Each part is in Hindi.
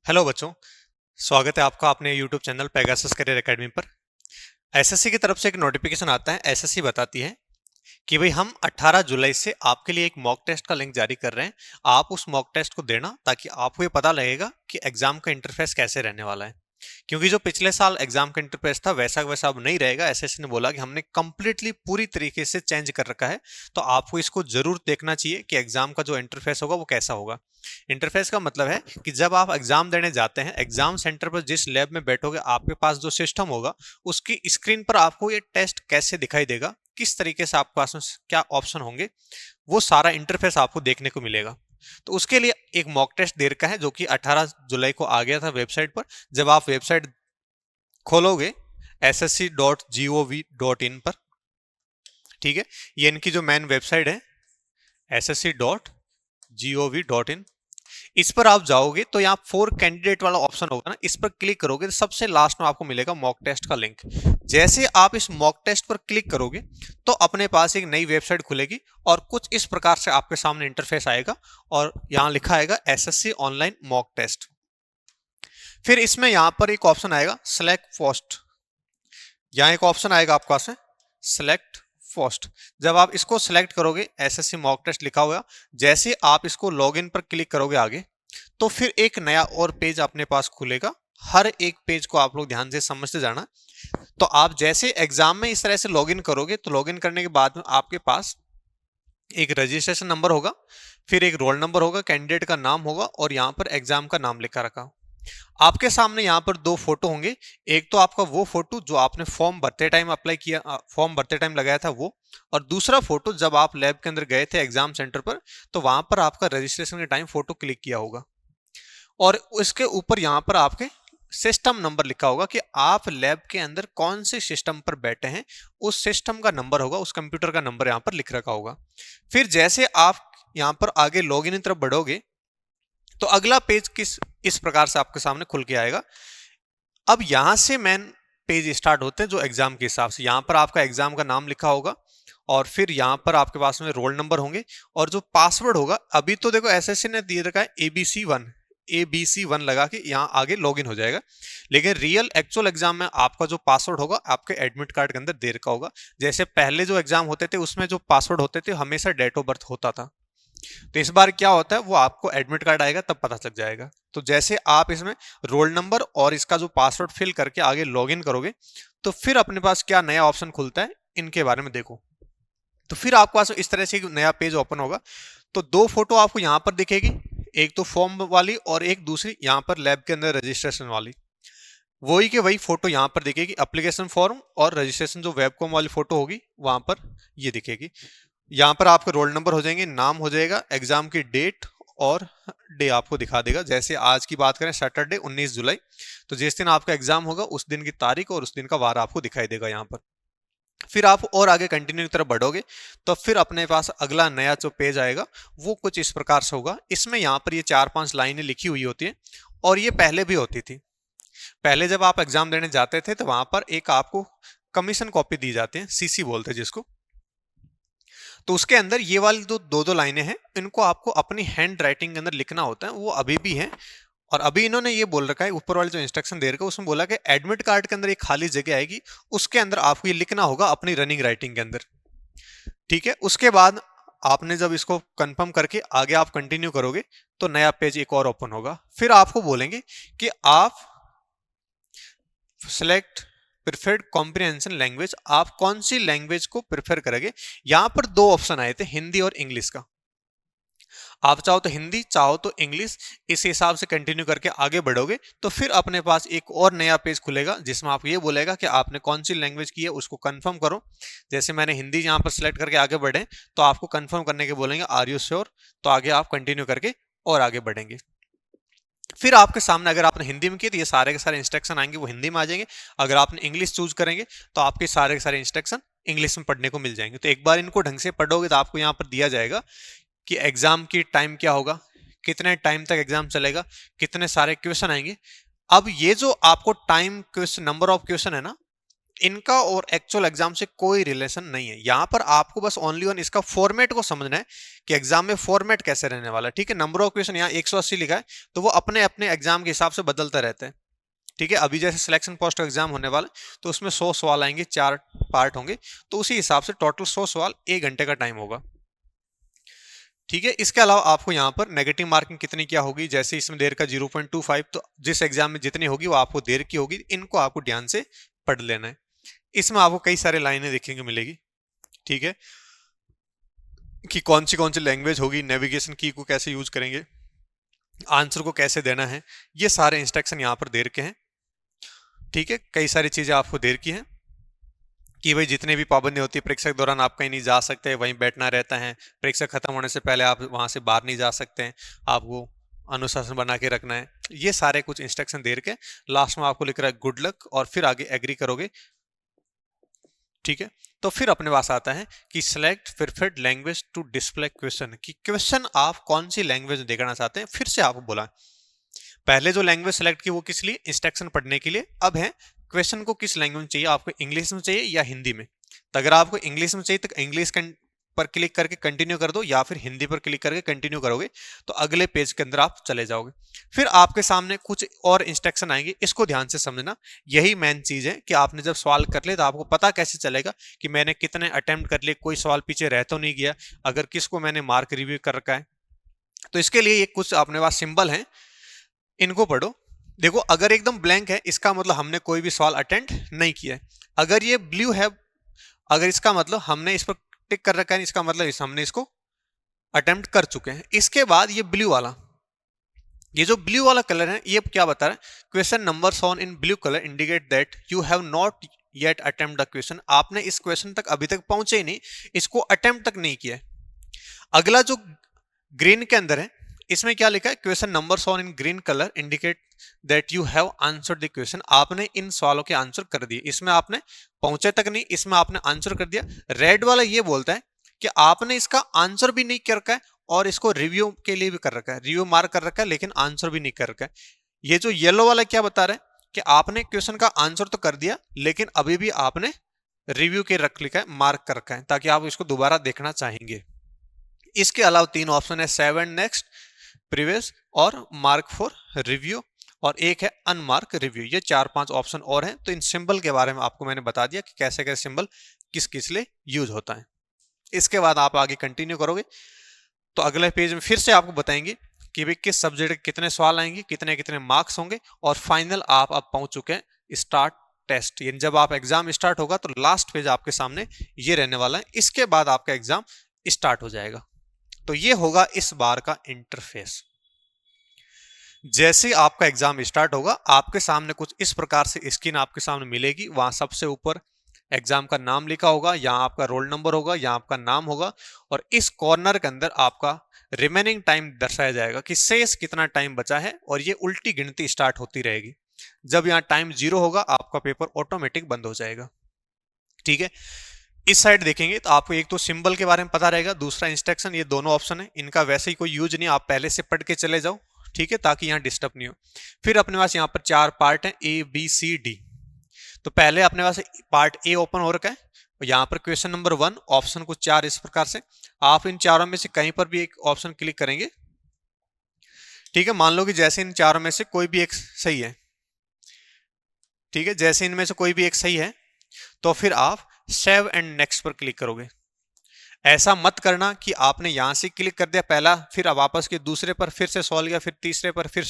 हेलो बच्चों। स्वागत है आपका अपने YouTube channel Pegasus career academy पर। एसएससी की तरफ से एक नोटिफिकेशन आता है। एसएससी बताती है कि भाई हम 18 जुलाई से आपके लिए एक मॉक टेस्ट का लिंक जारी कर रहे हैं। आप उस मॉक टेस्ट को देना ताकि आपको ये पता लगेगा कि एग्जाम का इंटरफेस कैसे रहने वाला है। क्योंकि जो पिछले साल एग्जाम का इंटरफेस था वैसा वैसा अब नहीं रहेगा। एसएससी ने बोला कि हमने कंप्लीटली पूरी तरीके से चेंज कर रखा है। तो आपको इसको जरूर देखना चाहिए कि एग्जाम का जो इंटरफेस होगा वो कैसा होगा। इंटरफेस का मतलब है कि जब आप एग्जाम देने जाते हैं, एग्जाम सेंटर पर जिस लैब में बैठोगे आपके पास जो सिस्टम होगा उसकी स्क्रीन पर आपको ये टेस्ट कैसे दिखाई देगा, किस तरीके से आपके पास में क्या ऑप्शन होंगे, वो सारा इंटरफेस आपको देखने को मिलेगा। तो उसके लिए एक मॉक टेस्ट दे रखा है जो कि 18 जुलाई को आ गया था वेबसाइट पर। जब आप वेबसाइट खोलोगे ssc.gov.in पर, ठीक है, ये इनकी जो मेन वेबसाइट है ssc.gov.in, इस पर आप जाओगे तो यहाँ फोर कैंडिडेट वाला ऑप्शन होगा ना, इस पर क्लिक करोगे तो सबसे लास्ट में आपको मिलेगा मॉक टेस्ट का लिंक। जैसे आप इस मॉक टेस्ट पर क्लिक करोगे तो अपने पास एक नई वेबसाइट खुलेगी और कुछ इस प्रकार से आपके सामने इंटरफेस आएगा और यहाँ लिखा आएगा एसएससी ऑनलाइन मॉक टेस्ट। फिर इसमें यहाँ पर एक ऑप्शन आएगा सेलेक्ट पोस्ट। यहाँ एक ऑप्शन आएगा आपके पास है सेलेक्ट पोस्ट। जब आप इसको सेलेक्ट करोगे, एसएससी मॉक टेस्ट लिखा हुआ, जैसे आप इसको लॉगिन पर क्लिक करोगे आगे, तो फिर एक नया और पेज अपने पास खुलेगा। हर एक पेज को आप लोग ध्यान से समझते जाना। तो आप जैसे एग्जाम में इस तरह से लॉगिन करोगे तो लॉगिन करने के बाद में आपके पास एक रजिस्ट्रेशन नंबर होगा, फिर एक रोल नंबर होगा, कैंडिडेट का नाम होगा और यहाँ पर एग्जाम का नाम लिखा रखा। आपके सामने यहाँ पर दो फोटो होंगे। एक तो आपका वो फोटो जो आपने फॉर्म भरते टाइम अप्लाई किया, फॉर्म भरते टाइम लगाया था वो, और दूसरा फोटो जब आप लैब के अंदर गए थे एग्जाम सेंटर पर तो वहां पर आपका रजिस्ट्रेशन के टाइम फोटो क्लिक किया होगा। और उसके ऊपर यहाँ पर आपके सिस्टम नंबर लिखा होगा कि आप लैब के अंदर कौन से सिस्टम पर बैठे हैं, उस सिस्टम का नंबर होगा, उस कंप्यूटर का नंबर यहाँ पर लिख रखा होगा। फिर जैसे आप यहाँ पर आगे लॉगिन की तरफ बढ़ोगे तो अगला पेज किस इस प्रकार से आपके सामने खुल के आएगा। अब यहां से मेन पेज स्टार्ट होते हैं जो एग्जाम के हिसाब से। यहाँ पर आपका एग्जाम का नाम लिखा होगा और फिर यहाँ पर आपके पास में रोल नंबर होंगे और जो पासवर्ड होगा, अभी तो देखो एसएससी ने दिए रखा है ABC1 लगा के यहाँ आगे लॉगिन हो जाएगा, लेकिन रियल एक्चुअल एग्जाम में आपका जो पासवर्ड होगा आपके एडमिट कार्ड के अंदर दे रखा होगा। जैसे पहले जो एग्जाम होते थे उसमें जो पासवर्ड होते थे हमेशा डेट ऑफ बर्थ होता था, तो इस बार क्या होता है वो आपको एडमिट कार्ड आएगा तब पता चल जाएगा। तो जैसे आप इसमें रोल नंबर और इसका जो पासवर्ड फिल करके आगे लॉगिन करोगे तो फिर अपने पास क्या नया ऑप्शन खुलता है इनके बारे में देखो। तो फिर आपके पास इस तरह से एक नया पेज ओपन होगा। तो दो फोटो आपको यहाँ पर दिखेगी, एक तो फॉर्म वाली और एक दूसरी यहाँ पर लैब के अंदर रजिस्ट्रेशन वाली। वही के वही फोटो यहाँ पर दिखेगी, एप्लीकेशन फॉर्म और रजिस्ट्रेशन जो वेबकॉम वाली फोटो होगी वहां पर ये दिखेगी। यहाँ पर आपके रोल नंबर हो जाएंगे, नाम हो जाएगा, एग्जाम की डेट और डे आपको दिखा देगा। जैसे आज की बात करें सैटरडे 19 जुलाई, तो जिस दिन आपका एग्जाम होगा उस दिन की तारीख और उस दिन का वार आपको दिखाई देगा यहाँ पर। फिर आप और आगे कंटिन्यू की तरफ बढ़ोगे तो फिर अपने पास अगला नया जो पेज आएगा वो कुछ इस प्रकार से होगा। इसमें यहाँ पर ये 4-5 लाइनें लिखी हुई होती है और ये पहले भी होती थी। पहले जब आप एग्जाम देने जाते थे तो वहां पर एक आपको कमीशन कॉपी दी जाती है, सीसी बोलते हैं जिसको। तो उसके अंदर ये वाली जो दो दो लाइनें हैं इनको आपको अपनी हैंड राइटिंग के अंदर लिखना होता है, वो अभी भी है। और अभी इन्होंने ये बोल रखा है, ऊपर वाले जो इंस्ट्रक्शन दे रखा है उसमें बोला कि एडमिट कार्ड के अंदर एक खाली जगह आएगी, उसके अंदर आपको ये लिखना होगा अपनी रनिंग राइटिंग के अंदर, ठीक है। उसके बाद आपने जब इसको कंफर्म करके आगे आप कंटिन्यू करोगे तो नया पेज एक और ओपन होगा। फिर आपको बोलेंगे कि आप सिलेक्ट प्रिफर्ड कॉम्प्रिहेंशन लैंग्वेज, आप कौन सी लैंग्वेज को प्रिफर करेंगे। यहां पर दो ऑप्शन आए थे, हिंदी और इंग्लिश का। आप चाहो तो हिंदी, चाहो तो इंग्लिश, इस हिसाब से कंटिन्यू करके आगे बढ़ोगे तो फिर अपने पास एक और नया पेज खुलेगा जिसमें आपको ये बोलेगा कि आपने कौन सी लैंग्वेज की है उसको कंफर्म करो। जैसे मैंने हिंदी यहाँ पर सिलेक्ट करके आगे बढ़े तो आपको कंफर्म करने के बोलेंगे आर यू श्योर, तो आगे आप कंटिन्यू करके और आगे बढ़ेंगे। फिर आपके सामने अगर आपने हिंदी में किया तो ये सारे के सारे इंस्ट्रक्शन आएंगे वो हिंदी में आ जाएंगे। अगर आपने इंग्लिश चूज करेंगे तो आपके सारे के सारे इंस्ट्रक्शन इंग्लिश में पढ़ने को मिल जाएंगे। तो एक बार इनको ढंग से पढ़ोगे तो आपको यहाँ पर दिया जाएगा कि एग्जाम की टाइम क्या होगा, कितने टाइम तक एग्जाम चलेगा, कितने सारे क्वेश्चन आएंगे। अब ये जो आपको time question, number of question है ना, इनका और एक्चुअल एग्जाम से कोई रिलेशन नहीं है। यहां पर आपको बस ओनली ऑन इसका फॉर्मेट को समझना है कि एग्जाम में फॉर्मेट कैसे रहने वाला है। ठीक है, नंबर ऑफ क्वेश्चन यहाँ 180 लिखा है, तो वो अपने अपने एग्जाम के हिसाब से बदलते रहते हैं। ठीक है, अभी जैसे सिलेक्शन पोस्ट का एग्जाम होने वाला है तो उसमें 100 सवाल आएंगे, 4 पार्ट होंगे, तो उसी हिसाब से टोटल 100 सवाल 1 घंटे का टाइम होगा। ठीक है, इसके अलावा आपको यहाँ पर नेगेटिव मार्किंग कितनी क्या होगी, जैसे इसमें देर का 0.25, तो जिस एग्जाम में जितनी होगी वो आपको देर की होगी, इनको आपको ध्यान से पढ़ लेना है। इसमें आपको कई सारे लाइनें देखने को मिलेगी। ठीक है, कि कौन सी लैंग्वेज होगी, नेविगेशन की को कैसे यूज करेंगे, आंसर को कैसे देना है, ये सारे इंस्ट्रक्शन यहाँ पर दे रखे हैं। ठीक है, कई सारी चीजें आपको दे रखी हैं कि भाई जितने भी पाबंदी होती है, परीक्षा के दौरान आप कहीं नहीं जा सकते, वहीं बैठना रहता है, परीक्षा खत्म होने से पहले आप वहां से बाहर नहीं जा सकते हैं, आपको अनुशासन बना के रखना है, ये सारे कुछ इंस्ट्रक्शन दे रखे। लास्ट में आपको लिख रहा है गुड लक, और फिर आगे एग्री करोगे। ठीक है, तो फिर अपने पास आता है कि select preferred language to display question, कि क्वेश्चन आप कौन सी लैंग्वेज देखना चाहते हैं। फिर से आपको बोला, पहले जो लैंग्वेज सेलेक्ट की वो किस लिए, इंस्ट्रक्शन पढ़ने के लिए। अब है क्वेश्चन को किस लैंग्वेज में चाहिए, आपको इंग्लिश में चाहिए या हिंदी में। तो अगर आपको इंग्लिश में चाहिए तो इंग्लिश पर क्लिक करके कंटिन्यू कर दो, या फिर हिंदी पर क्लिक करके कंटिन्यू करोगे तो अगले पेज के अंदर आप चले जाओगे। फिर आपके सामने कुछ और इंस्ट्रक्शन आएंगे, इसको ध्यान से समझना। यही मेन चीज है कि आपने जब सवाल कर ले तो आपको पता कैसे चलेगा कि मैंने कितने अटेम्प्ट कर लिए, कोई सवाल पीछे रह तो नहीं गया, अगर किसको मैंने मार्क रिव्यू कर रखा है। तो इसके लिए ये कुछ अपने पास सिंबल हैं, इनको पढ़ो। देखो, अगर एकदम ब्लैंक है इसका मतलब हमने कोई भी सवाल अटेंड नहीं किया है। अगर ये ब्लू है, अगर इसका मतलब हमने इस पर टिक कर रखा है, इसका मतलब हमने इसको अटेम्प्ट कर चुके हैं। इसके बाद ये ब्लू वाला, ये जो ब्लू वाला कलर है, ये क्या बता रहा है, question number shown in blue colour indicate that you have not yet attempt the question, आपने इस क्वेश्चन तक अभी तक पहुंचे ही नहीं, इसको अटेम्प्ट तक नहीं किया। अगला जो ग्रीन के अंदर है, इसमें क्या लिखा है, question number shown in green colour indicate that you have answered the question, आपने इन सवालों के आंसर कर दिए, इसमें आपने पहुंचे तक नहीं, इसमें आपने आंसर कर दिया। रेड वाला ये बोलता है कि आपने इसका आंसर भी नहीं कर रखा है और इसको रिव्यू के लिए भी कर रखा है, रिव्यू मार्क कर रखा है लेकिन आंसर भी नहीं कर रखा है। ये जो येलो वाला क्या बता रहा है कि आपने क्वेश्चन का आंसर तो कर दिया लेकिन अभी भी आपने रिव्यू के रख लिखा है, मार्क कर रखा है, ताकि आप इसको दोबारा देखना चाहेंगे। इसके अलावा 3 ऑप्शन है, 7 नेक्स्ट, प्रीवियस और मार्क फॉर रिव्यू, और एक है अनमार्क रिव्यू। ये 4-5 ऑप्शन और हैं। तो इन सिंबल के बारे में आपको मैंने बता दिया कि कैसे कैसे सिंबल किस किस लिए यूज होता है। इसके बाद आप आगे कंटिन्यू करोगे तो अगले पेज में फिर से आपको बताएंगे कि भाई किस सब्जेक्ट के कितने सवाल आएंगे, कितने कितने मार्क्स होंगे, और फाइनल आप अब पहुंच चुके हैं स्टार्ट टेस्ट। यानी जब आप एग्जाम स्टार्ट होगा तो लास्ट पेज आपके सामने ये रहने वाला है, इसके बाद आपका एग्जाम स्टार्ट हो जाएगा। तो ये होगा इस बार का इंटरफेस। जैसे आपका एग्जाम स्टार्ट होगा आपके सामने कुछ इस प्रकार से स्क्रीन आपके सामने मिलेगी। वहां सबसे ऊपर एग्जाम का नाम लिखा होगा, यहाँ आपका रोल नंबर होगा, यहाँ आपका नाम होगा, और इस कॉर्नर के अंदर आपका रिमेनिंग टाइम दर्शाया जाएगा कि शेष कितना टाइम बचा है, और ये उल्टी गिनती स्टार्ट होती रहेगी। जब यहाँ टाइम 0 होगा आपका पेपर ऑटोमेटिक बंद हो जाएगा। ठीक है, इस साइड देखेंगे तो आपको एक तो सिंबल के बारे में पता रहेगा, दूसरा इंस्ट्रक्शन, ये दोनों ऑप्शन है, इनका वैसे ही कोई यूज नहीं, आप पहले से पढ़ के चले जाओ। ठीक है, ताकि यहाँ डिस्टर्ब नहीं हो। फिर अपने पास यहाँ पर 4 पार्ट हैं, ABCD। तो पहले अपने पास पार्ट ए ओपन हो रखा है, यहाँ पर क्वेश्चन नंबर 1, ऑप्शन कुछ 4 इस प्रकार से, आप इन चारों में से कहीं पर भी एक ऑप्शन क्लिक करेंगे। ठीक है, मान लो कि जैसे इन चारों में से कोई भी एक सही है, ठीक है, जैसे इनमें से कोई भी एक सही है तो फिर आप सेव एंड नेक्स्ट पर क्लिक करोगे। ऐसा मत करना कि आपने यहां से क्लिक कर दिया पहला, फिर वापस के दूसरे पर फिर से सॉल्व किया, फिर तीसरे पर फिर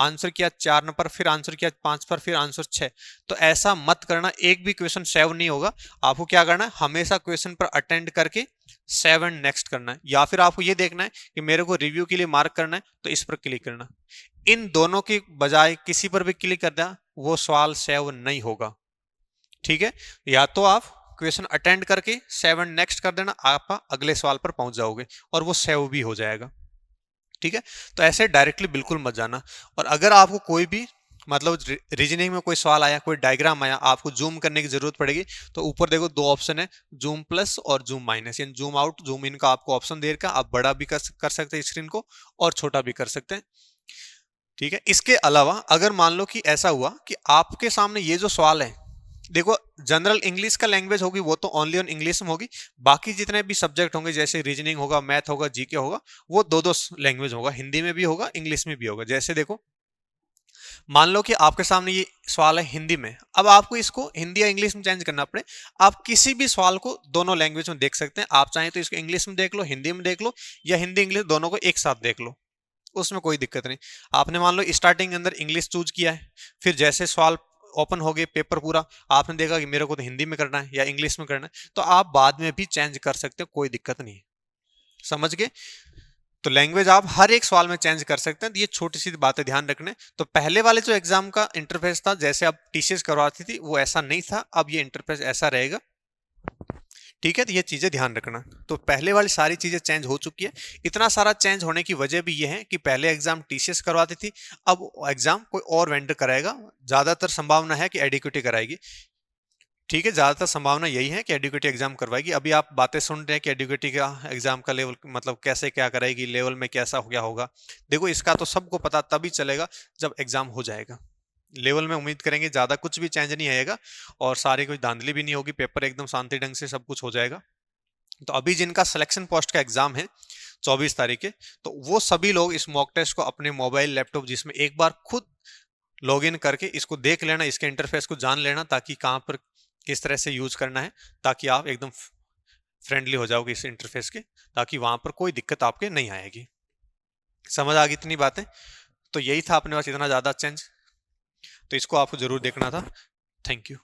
आंसर किया, 4 पर फिर आंसर किया, 5 पर फिर आंसर 6। तो ऐसा मत करना, एक भी क्वेश्चन सेव नहीं होगा। आपको क्या करना है, हमेशा क्वेश्चन पर अटेंड करके सेव एंड नेक्स्ट करना है, या फिर आपको ये देखना है कि मेरे को रिव्यू के लिए मार्क करना है तो इस पर क्लिक करना। इन दोनों के बजाय किसी पर भी क्लिक कर दिया वो सवाल सेव नहीं होगा। ठीक है, या तो आप क्वेश्चन अटेंड करके सेव एंड नेक्स्ट कर देना, आप अगले सवाल पर पहुंच जाओगे और वो सेव भी हो जाएगा। ठीक है, तो ऐसे डायरेक्टली बिल्कुल मत जाना। और अगर आपको कोई भी मतलब रीजनिंग में कोई सवाल आया, कोई डायग्राम आया, आपको जूम करने की जरूरत पड़ेगी, तो ऊपर देखो 2 ऑप्शन है, जूम प्लस और जूम माइनस, यानी जूम आउट जूम इन का आपको ऑप्शन दे रखा। आप बड़ा भी कर सकते हैं स्क्रीन को और छोटा भी कर सकते हैं। ठीक है, इसके अलावा अगर मान लो कि ऐसा हुआ कि आपके सामने ये जो सवाल है देखो जनरल इंग्लिश का लैंग्वेज होगी वो तो ओनली ऑन इंग्लिश में होगी, बाकी जितने भी सब्जेक्ट होंगे जैसे रीजनिंग होगा, मैथ होगा, जीके होगा, वो दो दो लैंग्वेज होगा, हिंदी में भी होगा, इंग्लिश में भी होगा। जैसे देखो मान लो कि आपके सामने ये सवाल है हिंदी में, अब आपको इसको हिंदी या इंग्लिश में चेंज करना पड़े, आप किसी भी सवाल को दोनों लैंग्वेज में देख सकते हैं। आप चाहें तो इसको इंग्लिश में देख लो, हिंदी में देख लो, या हिंदी इंग्लिश दोनों को एक साथ देख लो, उसमें कोई दिक्कत नहीं। आपने मान लो स्टार्टिंग के अंदर इंग्लिश चूज किया है, फिर जैसे सवाल ओपन हो गए पेपर पूरा, आपने देखा कि मेरे को तो हिंदी में करना है या इंग्लिश में करना है, तो आप बाद में भी चेंज कर सकते हो, कोई दिक्कत नहीं है। समझ गए? तो लैंग्वेज आप हर एक सवाल में चेंज कर सकते हैं। तो ये छोटी सी बातें ध्यान रखने। तो पहले वाले जो एग्जाम का इंटरफेस था, जैसे आप टीसीएस करवाती थी, वो ऐसा नहीं था, अब ये इंटरफेस ऐसा रहेगा। ठीक है, तो ये चीजें ध्यान रखना। तो पहले वाली सारी चीजें चेंज हो चुकी है। इतना सारा चेंज होने की वजह भी ये है कि पहले एग्जाम टीसीएस करवाती थी, अब एग्जाम कोई और वेंडर कराएगा। ज्यादातर संभावना है कि एडुकेटी कराएगी। ठीक है, ज्यादातर संभावना यही है कि एडुकेटी एग्जाम करवाएगी। अभी आप बातें सुन रहे हैं कि एडुकेटी का एग्जाम का लेवल मतलब कैसे क्या करेगी, लेवल में कैसा क्या होगा। देखो इसका तो सबको पता तभी चलेगा जब एग्जाम हो जाएगा। लेवल में उम्मीद करेंगे ज्यादा कुछ भी चेंज नहीं आएगा, और सारी कोई धांधली भी नहीं होगी, पेपर एकदम शांति ढंग से सब कुछ हो जाएगा। तो अभी जिनका सिलेक्शन पोस्ट का एग्जाम है 24 तारीख के, तो वो सभी लोग इस मॉक टेस्ट को अपने मोबाइल लैपटॉप जिसमें एक बार खुद लॉगिन करके इसको देख लेना, इसके इंटरफेस को जान लेना, ताकि कहाँ पर किस तरह से यूज करना है, ताकि आप एकदम फ्रेंडली हो जाओगे इस इंटरफेस के, ताकि वहां पर कोई दिक्कत आपके नहीं आएगी। समझ आ गई इतनी बातें? तो यही था अपने पास इतना ज्यादा चेंज, तो इसको आपको जरूर देखना था। Thank you.